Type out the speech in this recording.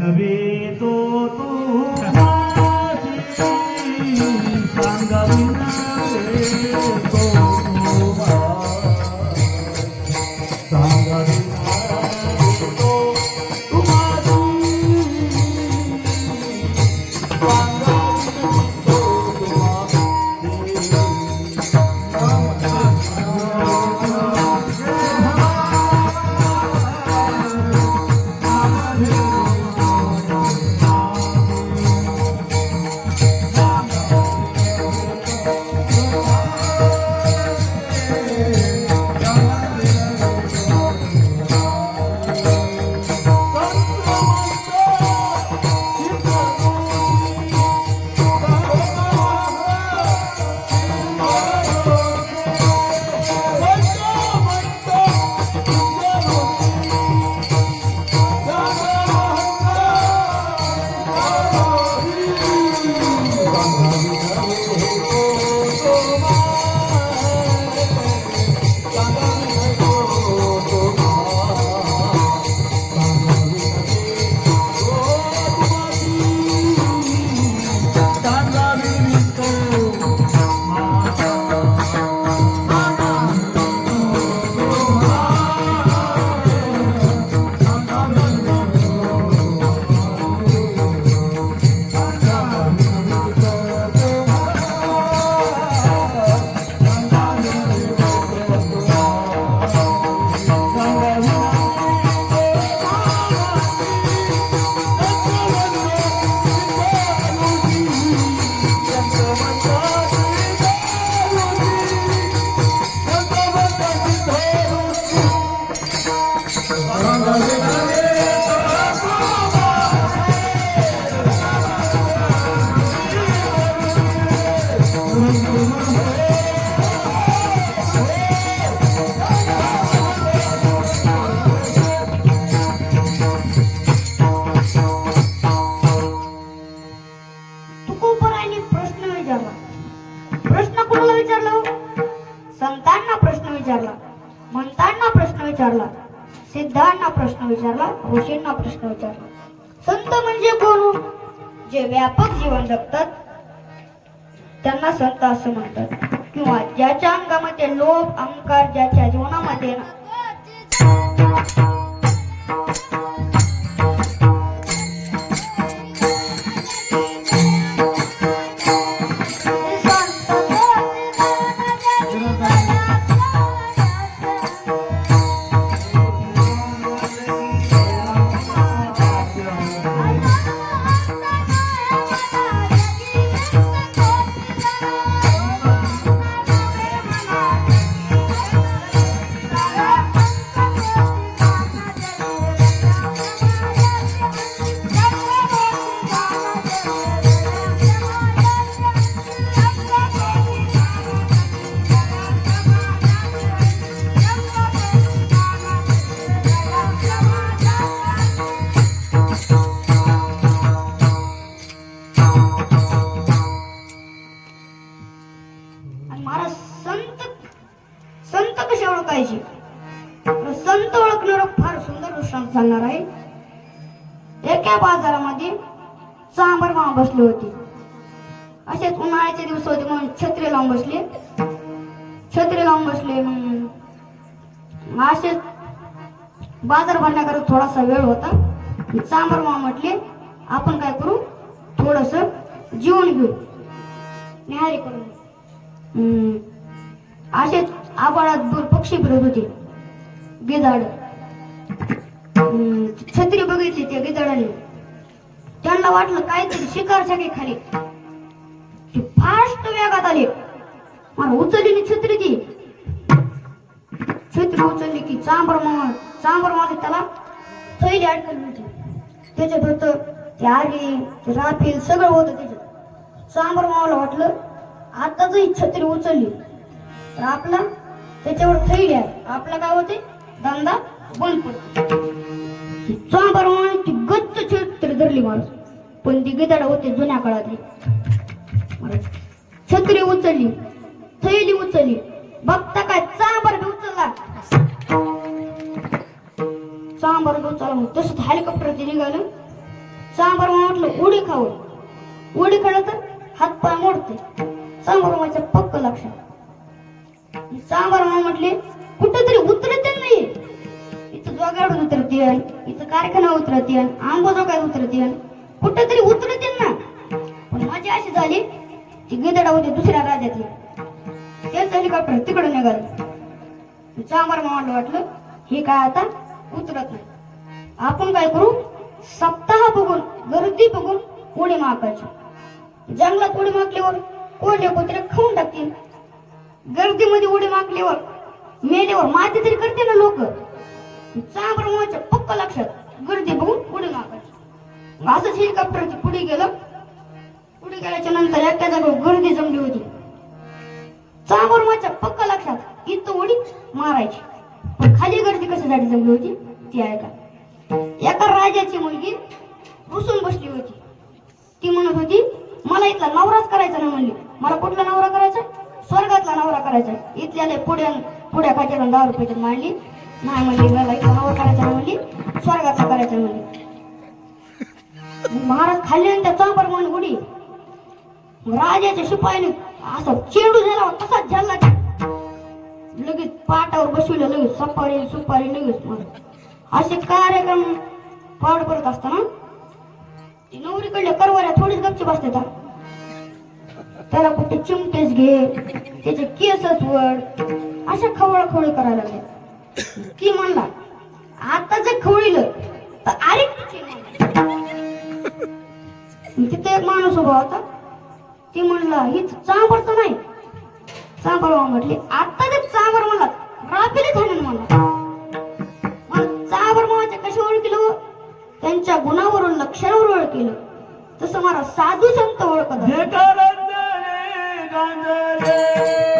नव्हे तो तू सांगावी नव्हे तो सांगावी प्रश्न कोणाला विचारला? संतांना प्रश्न विचारला, मंतांना प्रश्न विचारला, सिद्धांना प्रश्न विचारला, ऋषींना प्रश्न विचारला. संत म्हणजे कोण? जे व्यापक जीवन जगतात त्यांना संत असं म्हणतात. किंवा ज्याच्या अंगामध्ये लोभ अहंकार ज्याच्या जीवनामध्ये संत ओळखणार फार सुंदर दृष्टांत सांगणार आहे. एका बाजारामध्ये चांबर मामा बसले होते. असेच उन्हाळ्याचे दिवस होते म्हणून छत्री लावून बसले. असेच बाजार भरण्याकरता थोडासा वेळ होता. चांबर मामा म्हटले आपण काय करू, थोडस जेवण घेऊ, न्याहारी करून. असेच आभाळात दूर पक्षी फिरत होते. गिधाड छत्री बघितली त्या गिधाडाने. त्यांना वाटलं काहीतरी शिकारच्या काही खाली. फास्ट वेगात आले. मला उचलली छत्री ती. छत्री उचलली की चांबर मासे त्याला थैली अडकली होती. त्याच्यात होतं ते आगी ते राफेल सगळं होतं त्याच्यात. चांबर मामाला वाटलं आता जर छत्री उचलली तर आपला त्याच्यावर थैली आहे, आपला काय होते धंदा बंद पडतो. चांबर मामाने ती गच्च छत्री धरली माणूस. पण ती गिधाड होते जुन्या काळातली. छत्री उचलली, थैली उचलली, बघता काय चांबर बी उचलला. चांबर बी उचलला. तसंच हेलिकॉप्टर ते निघालं सांबार म्हटलं उडी खाऊ. उडी खेळलं तर हात पाय मोडते. सांबार मामाच्या पक्क लक्षात. सांबार मामा म्हटले कुठेतरी उतरते नाही. इथं जोगाड उतरते, इथं कारखाना उतरते, आंबोजोगात उतरते, कुठेतरी उतरते ना. पण माझी अशी झाली ती गिदडा होती दुसऱ्या राज्यातली. तेच हेलिकॉप्टर तिकडे निघालं. सांबार मामाला वाटलं हे काय आता उतरत नाही, आपण काय करू, सप्ताह बघून गर्दी बघून उडी मारायची. जंगलात उडी मारल्यावर कोल्हे कुत्रे खाऊन टाकतील. गर्दीमध्ये उडी मारल्यावर मेल्यावर माती तरी करते ना लोक. सांबार मामाच्या पक्क लक्षात गर्दी बघून उडी मारायची. असंच हेलिकॉप्टर पुढे गेलं. पुढे गेल्याच्या नंतर एका जागेवर गर्दी जमली होती. सांबार मामाच्या पक्क लक्षात इथं उडी मारायची. पण खाली गर्दी कशासाठी जमली होती ती ऐका. एका राजाची मुलगी रुसून बसली होती. ती म्हणत होती मला इथला नवराच करायचा नाही. म्हणली मला कुठला नवरा करायचा, स्वर्गातला नवरा करायचा. इथल्याला पुढ्या खात्याला 10 रुपये मांडली नाही. म्हणली मला इथला नवरा करायचा नाही, म्हणली स्वर्गातला करायचा म्हणली. महाराज खाल्ली आणि त्या सांबार मामाने उडी. राजाच्या शिपायाने असा चेंडू झाला तसाच झाला. लगेच पाटावर बसविलं, लगेच सपारी सुपारी लगेच मार. असे कार्यक्रम पार पडत असताना ती नवरीकडल्या करवाऱ्या थोडीच गपची बसते. त्याला कुठे चिमटेच घे, त्याचे केसच वड, अशा खवळ खवळी करायला लागले. ती म्हणला आता जे खवळीलं तर अरे तिथे एक माणूस उभा होता. ती म्हणला ही चांबरच नाही. सांबार मामा म्हटले आता ते सांबार म्हणला राबीले झाले म्हणला. सांबार मामाच्या कशी ओळखलं, त्यांच्या गुणावरून लक्षणावर ओळखलं. तसं मला साधू संत ओळखत. जे करंदळे गांजले